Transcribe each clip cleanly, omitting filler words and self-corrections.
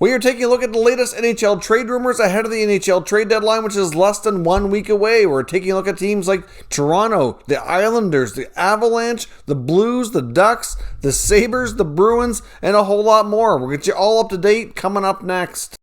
We are taking a look at the latest NHL trade rumors ahead of the NHL trade deadline, which is less than 1 week away. We're taking a look at teams like Toronto, the Islanders, the Avalanche, the Blues, the Ducks, the Sabres, the Bruins, and a whole lot more. We'll get you all up to date coming up next.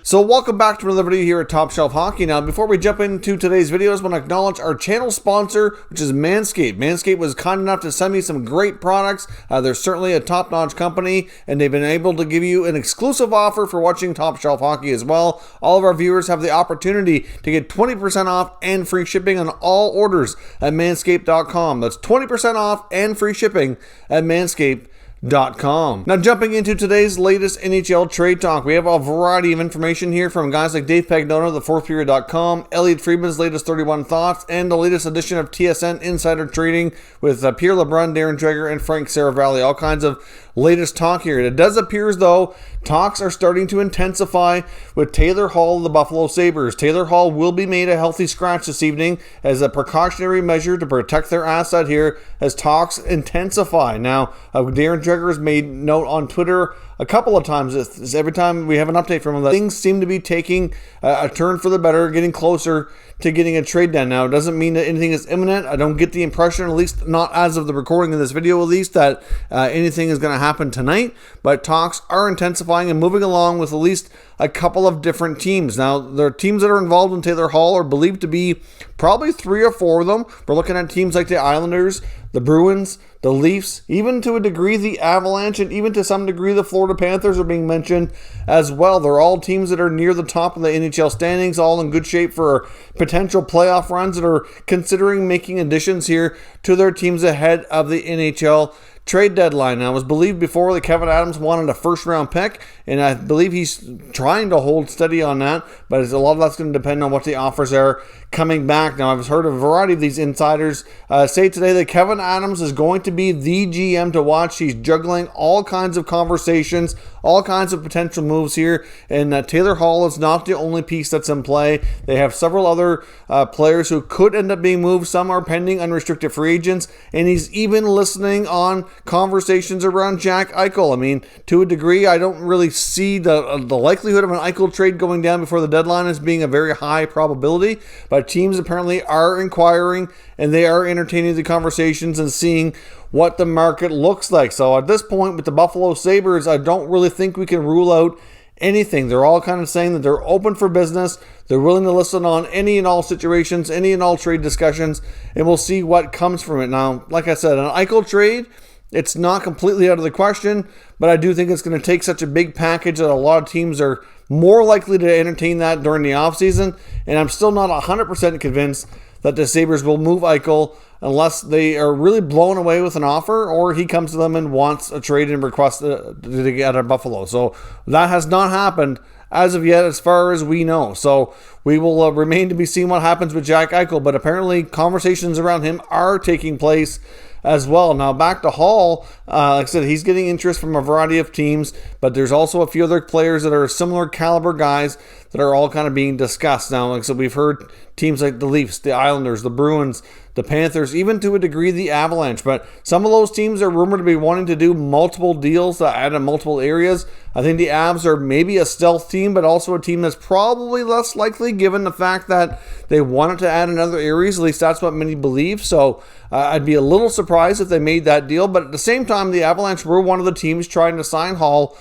So welcome back to another video here at Top Shelf Hockey. Now, before we jump into today's video, I just want to acknowledge our channel sponsor, which is Manscaped. Manscaped was kind enough to send me some great products. They're certainly a top-notch company, and they've been able to give you an exclusive offer for watching Top Shelf Hockey as well. All of our viewers have the opportunity to get 20% off and free shipping on all orders at manscaped.com. That's 20% off and free shipping at manscaped.com. Now, jumping into today's latest NHL Trade Talk, we have a variety of information here from guys like Dave Pagnotta of thefourthperiod.com, Elliot Friedman's latest 31 thoughts, and the latest edition of TSN Insider Trading with Pierre LeBrun, Darren Dreger, and Frank Saravalli. All kinds of latest talk here. It does appear as though talks are starting to intensify with Taylor Hall of the Buffalo Sabres. Taylor Hall will be made a healthy scratch this evening as a precautionary measure to protect their asset here as talks intensify. Now, Darren Dreger has made note on Twitter a couple of times. Every time we have an update from him, that things seem to be taking a turn for the better, getting closer to getting a trade done. Now, it doesn't mean that anything is imminent. I don't get the impression, at least not as of the recording of this video at least, that anything is going to happen tonight, but talks are intensifying and moving along with at least a couple of different teams. Now, the teams that are involved in Taylor Hall are believed to be probably 3 or 4 of them. We're looking at teams like the Islanders, the Bruins, the Leafs, even to a degree the Avalanche, and even to some degree the Florida Panthers are being mentioned as well. They're all teams that are near the top of the NHL standings, all in good shape for potential playoff runs, that are considering making additions here to their teams ahead of the NHL trade deadline. Now, it was believed before that Kevin Adams wanted a first-round pick, and I believe he's trying to hold steady on that, but a lot of that's going to depend on what the offers are coming back. Now, I've heard a variety of these insiders say today that Kevin Adams is going to be the GM to watch. He's juggling all kinds of conversations, all kinds of potential moves here, and Taylor Hall is not the only piece that's in play. They have several other players who could end up being moved. Some are pending unrestricted free agents, and he's even listening on conversations around Jack Eichel. I mean, to a degree, I don't really see the likelihood of an Eichel trade going down before the deadline as being a very high probability, but teams apparently are inquiring and they are entertaining the conversations and seeing what the market looks like. So at this point with the Buffalo Sabres, I don't really think we can rule out anything. They're all kind of saying that they're open for business. They're willing to listen on any and all situations, any and all trade discussions, and we'll see what comes from it. Now, like I said, an Eichel trade, it's not completely out of the question, but I do think it's going to take such a big package that a lot of teams are more likely to entertain that during the offseason, and I'm still not 100% convinced that the Sabres will move Eichel unless they are really blown away with an offer or he comes to them and wants a trade and requests to get out of Buffalo. So that has not happened as of yet, as far as we know. So we will remain to be seen what happens with Jack Eichel, but apparently conversations around him are taking place as well. Now, back to Hall, like I said, he's getting interest from a variety of teams, but there's also a few other players that are similar caliber guys that are all kind of being discussed. Now, like I said, we've heard teams like the Leafs, the Islanders, the Bruins, the Panthers, even to a degree the Avalanche, but some of those teams are rumored to be wanting to do multiple deals to add in multiple areas. I think the Avs are maybe a stealth team, but also a team that's probably less likely given the fact that they wanted to add in other areas. At least that's what many believe. So I'd be a little surprised if they made that deal, but at the same time, the Avalanche were one of the teams trying to sign Hall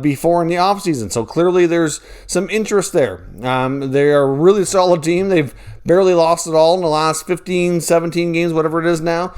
before in the offseason. So clearly there's some interest there. They are a really solid team. They've barely lost it all in the last 15, 17 games, whatever it is now.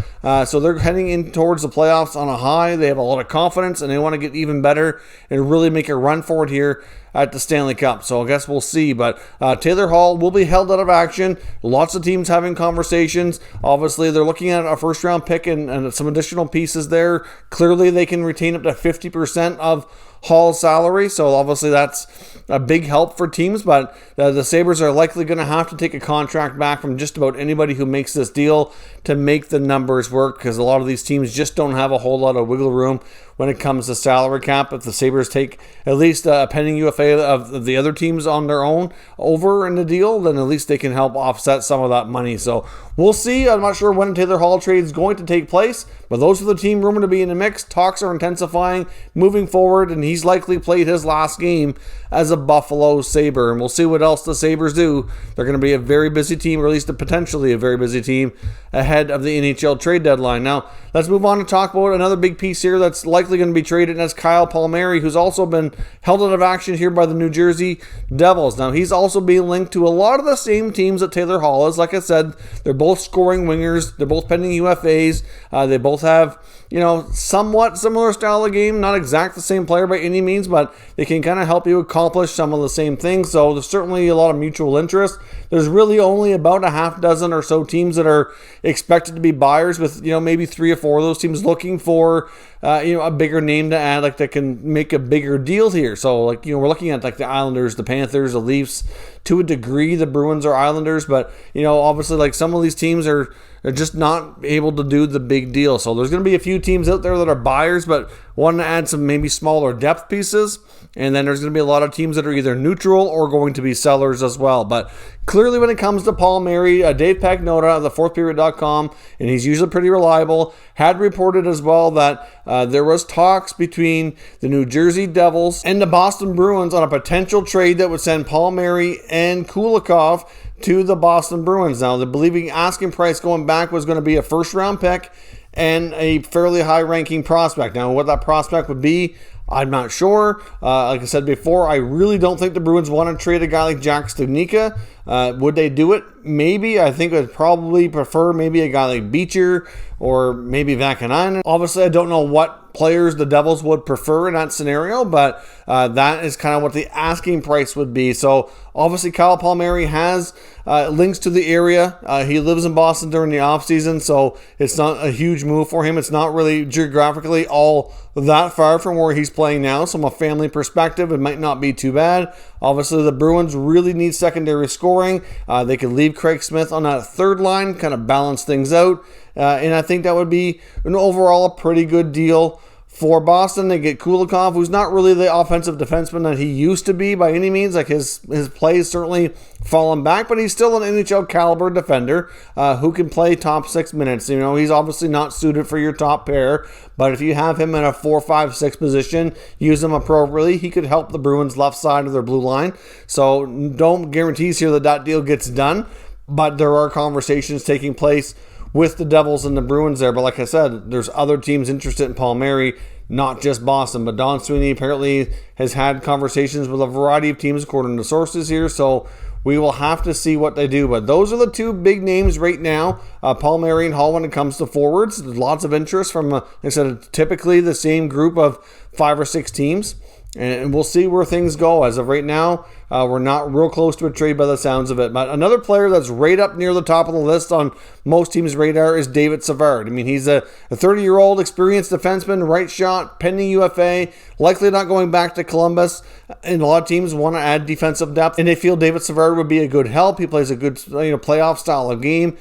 So they're heading in towards the playoffs on a high. They have a lot of confidence, and they want to get even better and really make a run for it here at the Stanley Cup. So I guess we'll see. But Taylor Hall will be held out of action. Lots of teams having conversations. Obviously, they're looking at a first-round pick and some additional pieces there. Clearly, they can retain up to 50% of Hall's salary, so obviously that's a big help for teams, but the Sabres are likely going to have to take a contract back from just about anybody who makes this deal to make the numbers work, because a lot of these teams just don't have a whole lot of wiggle room when it comes to salary cap. If the Sabres take at least a pending UFA of the other teams on their own over in the deal, then at least they can help offset some of that money. So we'll see. I'm not sure when Taylor Hall trade is going to take place, but those are the team rumored to be in the mix. Talks are intensifying moving forward, and he's likely played his last game as a Buffalo Sabre, and we'll see what else the Sabres do. They're going to be a very busy team, or at least potentially a very busy team ahead of the NHL trade deadline. Now, let's move on to talk about another big piece here that's likely going to be traded, and that's Kyle Palmieri, who's also been held out of action here by the New Jersey Devils. Now, he's also being linked to a lot of the same teams that Taylor Hall is. Like I said, they're both scoring wingers. They're both pending UFAs. They both have, somewhat similar style of game. Not exact the same player by any means, but they can kind of help you accomplish some of the same things. So there's certainly a lot of mutual interest. There's really only about a half dozen or so teams that are expected to be buyers, with maybe 3 or 4 of those teams looking for a bigger name to add, like that can make a bigger deal here. So we're looking at like the Islanders, the Panthers, the Leafs, to a degree the Bruins are Islanders, but obviously like some of these teams are just not able to do the big deal. So there's going to be a few teams out there that are buyers but want to add some maybe smaller depth pieces. And then there's going to be a lot of teams that are either neutral or going to be sellers as well. But clearly when it comes to Palmieri, Dave Pagnota of the fourthperiod.com, and he's usually pretty reliable, had reported as well that there was talks between the New Jersey Devils and the Boston Bruins on a potential trade that would send Palmieri and Kulikov to the Boston Bruins. Now, the believing asking price going back was going to be a first-round pick and a fairly high-ranking prospect. Now, what that prospect would be, I'm not sure. Like I said before, I really don't think the Bruins want to trade a guy like Jack Studnicka. Would they do it? Maybe. I think I'd probably prefer maybe a guy like Beecher or maybe Vakanainen. Obviously, I don't know what players the Devils would prefer in that scenario, but that is kind of what the asking price would be. So obviously, Kyle Palmieri has links to the area. He lives in Boston during the offseason, so it's not a huge move for him. It's not really geographically all that far from where he's playing now. So from a family perspective, it might not be too bad. Obviously, the Bruins really need secondary scoring. They could leave Craig Smith on that third line, kind of balance things out. And I think that would be an overall a pretty good deal for Boston. They get Kulikov, who's not really the offensive defenseman that he used to be by any means. Like his play has certainly fallen back, but he's still an NHL caliber defender who can play top 6 minutes. He's obviously not suited for your top pair, but if you have him in a 4, 5, 6 position, use him appropriately, he could help the Bruins left side of their blue line. So don't guarantees here that deal gets done, but there are conversations taking place with the Devils and the Bruins there. But like I said, there's other teams interested in Palmieri, not just Boston. But Don Sweeney apparently has had conversations with a variety of teams according to sources here. So we will have to see what they do. But those are the two big names right now, Palmieri and Hall, when it comes to forwards. There's lots of interest from, like I said, typically the same group of 5 or 6 teams. And we'll see where things go. As of right now, we're not real close to a trade by the sounds of it. But another player that's right up near the top of the list on most teams' radar is David Savard. I mean, he's a 30-year-old experienced defenseman, right shot, pending UFA, likely not going back to Columbus. And a lot of teams want to add defensive depth, and they feel David Savard would be a good help. He plays a good playoff style of game.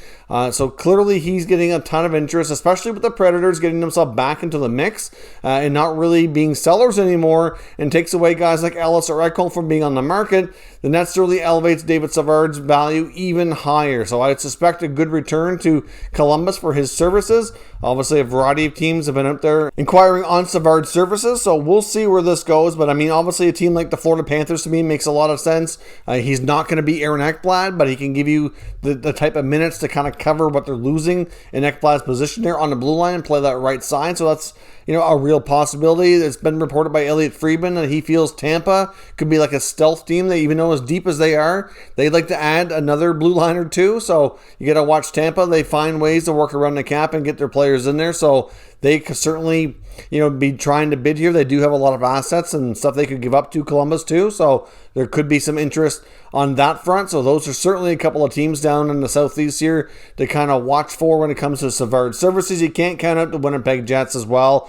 So clearly he's getting a ton of interest, especially with the Predators getting themselves back into the mix and not really being sellers anymore, and takes away guys like Ellis or Ekholm from being on the market. Then that certainly elevates David Savard's value even higher. So I suspect a good return to Columbus for his services. Obviously, a variety of teams have been out there inquiring on Savard's services, so we'll see where this goes. But I mean, obviously a team like the Florida Panthers to me makes a lot of sense. He's not going to be Aaron Ekblad, but he can give you the type of minutes to kind of cover what they're losing in Ekblad's position there on the blue line and play that right side. So that's a real possibility. It's been reported by Elliot Friedman that he feels Tampa could be like a stealth team. They, even though as deep as they are, they'd like to add another blue line or two. So you got to watch Tampa. They find ways to work around the cap and get their players in there. So they could certainly, be trying to bid here. They do have a lot of assets and stuff they could give up to Columbus too. So there could be some interest on that front. So those are certainly a couple of teams down in the Southeast here to kind of watch for when it comes to Savard services. You can't count out the Winnipeg Jets as well.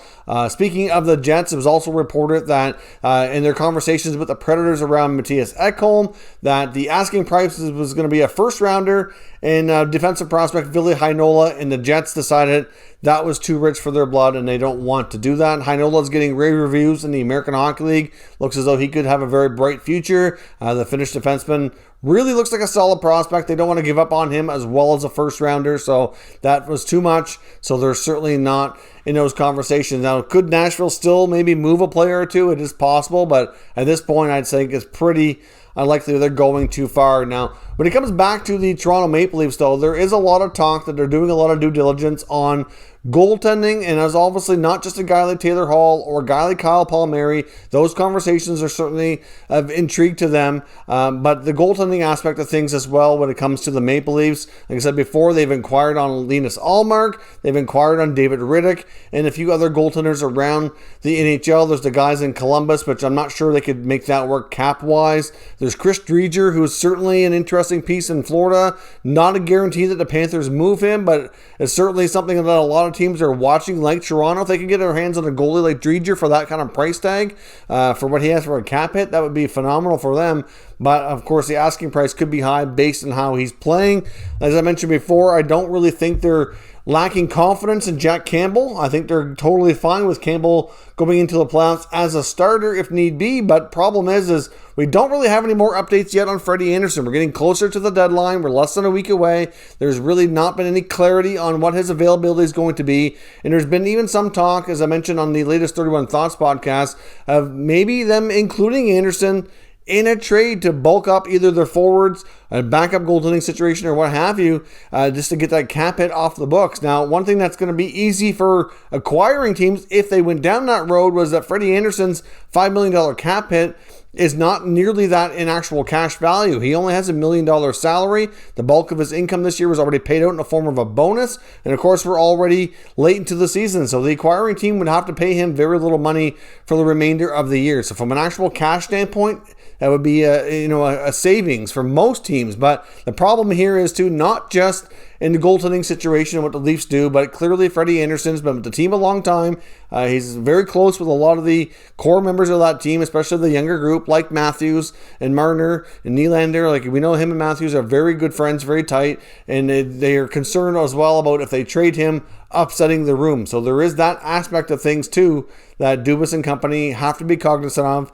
Speaking of the Jets, it was also reported that in their conversations with the Predators around Matthias Ekholm, that the asking price was going to be a first rounder and defensive prospect Ville Heinola, and the Jets decided that was too rich for their blood, and they don't want to do that. Heinola's getting rave reviews in the American Hockey League. Looks as though he could have a very bright future. The Finnish defenseman really looks like a solid prospect. They don't want to give up on him as well as a first rounder, so that was too much. So they're certainly not in those conversations. Now, could Nashville still maybe move a player or two? It is possible, but at this point, I'd say it's pretty unlikely they're going too far. Now, when it comes back to the Toronto Maple Leafs, though, there is a lot of talk that they're doing a lot of due diligence on goaltending, and as obviously not just a guy like Taylor Hall or a guy like Kyle Palmieri. Those conversations are certainly of intrigue to them, but the goaltending aspect of things as well when it comes to the Maple Leafs. Like I said before, they've inquired on Linus Ullmark, they've inquired on David Rittich, and a few other goaltenders around the NHL. There's the guys in Columbus, which I'm not sure they could make that work cap-wise. There's Chris Driedger, who is certainly an interesting piece in Florida. Not a guarantee that the Panthers move him, but it's certainly something that a lot of teams are watching, like Toronto. If they can get their hands on a goalie like Driedger for that kind of price tag, for what he has for a cap hit, that would be phenomenal for them. But, of course, the asking price could be high based on how he's playing. As I mentioned before, I don't really think they're lacking confidence in Jack Campbell. I think they're totally fine with Campbell going into the playoffs as a starter if need be. But problem is we don't really have any more updates yet on Freddie Andersen. We're getting closer to the deadline. We're less than a week away. There's really not been any clarity on what his availability is going to be. And there's been even some talk, as I mentioned on the latest 31 Thoughts podcast, of maybe them including Andersen in a trade to bulk up either their forwards, a backup goaltending situation, or what have you, just to get that cap hit off the books. Now, one thing that's going to be easy for acquiring teams if they went down that road was that Freddie Andersen's $5 million cap hit is not nearly that in actual cash value. He only has $1 million salary. The bulk of his income this year was already paid out in the form of a bonus. And of course, we're already late into the season. So the acquiring team would have to pay him very little money for the remainder of the year. So from an actual cash standpoint, that would be a savings for most teams. But the problem here is too, not just in the goaltending situation and what the Leafs do, but clearly Freddie Andersen's been with the team a long time. He's very close with a lot of the core members of that team, especially the younger group like Matthews and Marner and Nylander. Like, we know him and Matthews are very good friends, very tight, and they are concerned as well about if they trade him, upsetting the room. So there is that aspect of things too that Dubas and company have to be cognizant of,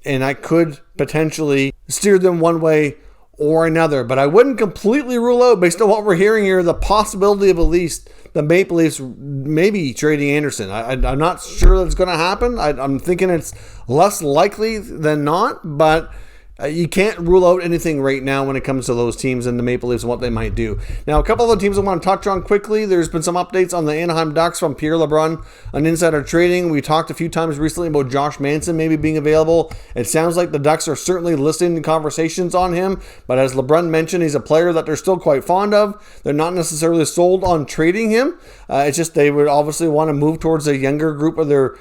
and that could potentially steer them one way or another. But I wouldn't completely rule out, based on what we're hearing here, the possibility of at least the Maple Leafs maybe trading Andersen. I'm not sure that's going to happen. I'm thinking it's less likely than not, but you can't rule out anything right now when it comes to those teams and the Maple Leafs and what they might do. Now, a couple of the teams I want to touch on quickly. There's been some updates on the Anaheim Ducks from Pierre LeBrun on Insider Trading. We talked a few times recently about Josh Manson maybe being available. It sounds like the Ducks are certainly listening to conversations on him, but as LeBrun mentioned, he's a player that they're still quite fond of. They're not necessarily sold on trading him. It's just they would obviously want to move towards a younger group of their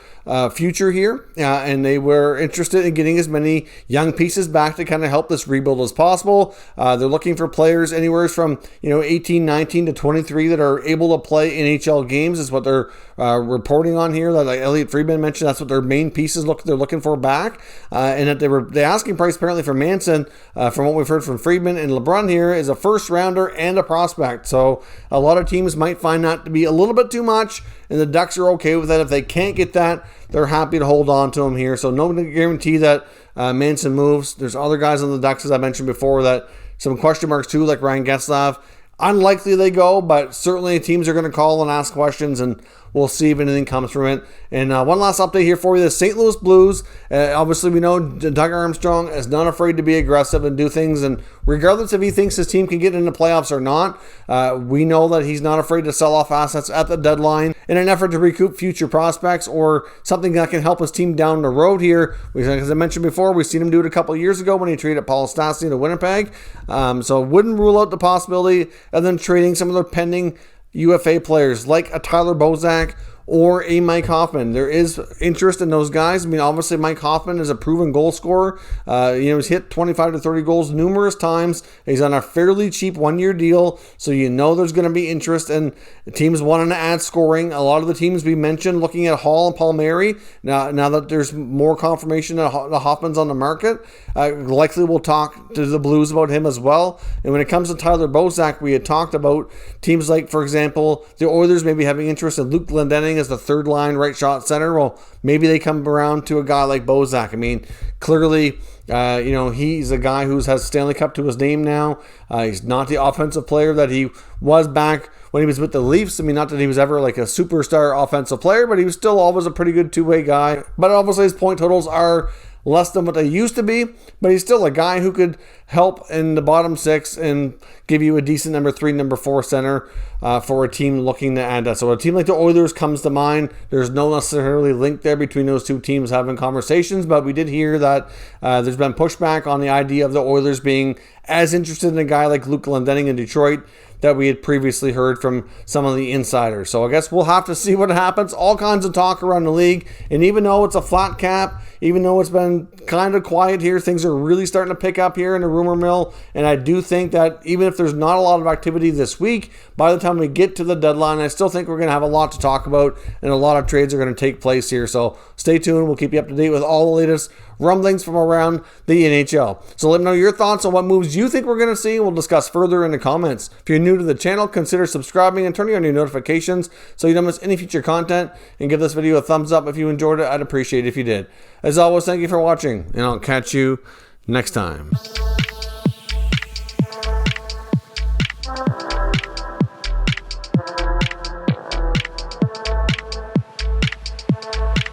future here, and they were interested in getting as many young pieces back to kind of help this rebuild as possible. They're looking for players anywhere from 18, 19 to 23 that are able to play NHL games is what they're reporting on here. Like Elliot Friedman mentioned, that's what their main pieces they're looking for back, and that the asking price apparently for Manson, from what we've heard from Friedman and LeBrun here, is a first rounder and a prospect. So a lot of teams might find that to be a little bit too much, and the Ducks are okay with that. If they can't get that, they're happy to hold on to him here. So no guarantee that Manson moves. There's other guys on the Ducks, as I mentioned before, that some question marks too, like Ryan Getzlaf. Unlikely they go, but certainly teams are going to call and ask questions, and we'll see if anything comes from it. And one last update here for you. The St. Louis Blues, obviously we know Doug Armstrong is not afraid to be aggressive and do things, and regardless if he thinks his team can get into playoffs or not, we know that he's not afraid to sell off assets at the deadline in an effort to recoup future prospects or something that can help his team down the road here. As I mentioned before, we've seen him do it a couple of years ago when he traded Paul Stastny to Winnipeg. So wouldn't rule out the possibility of them trading some of their pending UFA players like a Tyler Bozak or a Mike Hoffman. There is interest in those guys. I mean, obviously Mike Hoffman is a proven goal scorer. He's hit 25 to 30 goals numerous times. He's on a fairly cheap one-year deal, so there's going to be interest, and teams wanting to add scoring. A lot of the teams we mentioned looking at Hall and Palmieri, now that there's more confirmation that the Hoffman's on the market, likely we'll talk to the Blues about him as well. And when it comes to Tyler Bozak, we had talked about teams like, for example, the Oilers maybe having interest in Luke Glendening as the third line right shot center. Well, maybe they come around to a guy like Bozak. I mean, clearly, he's a guy who has Stanley Cup to his name now. He's not the offensive player that he was back when he was with the Leafs. I mean, not that he was ever like a superstar offensive player, but he was still always a pretty good two-way guy. But obviously his point totals are less than what they used to be, but he's still a guy who could help in the bottom six and give you a decent number 3, number 4 center for a team looking to add that. So a team like the Oilers comes to mind. There's no necessarily link there between those two teams having conversations, but we did hear that there's been pushback on the idea of the Oilers being as interested in a guy like Luke Glendening in Detroit that we had previously heard from some of the insiders. So I guess we'll have to see what happens. All kinds of talk around the league, and even though it's a flat cap, even though it's been kind of quiet here, things are really starting to pick up here in the rumor mill. And I do think that even if there's not a lot of activity this week, by the time we get to the deadline, I still think we're going to have a lot to talk about, and a lot of trades are going to take place here. So stay tuned. We'll keep you up to date with all the latest rumblings from around the NHL. So let me know your thoughts on what moves you think we're going to see. We'll discuss further in the comments. If you're new to the channel, consider subscribing and turning on your notifications so you don't miss any future content, and give this video a thumbs up if you enjoyed it. I'd appreciate it if you did. As always, thank you for watching, and I'll catch you next time.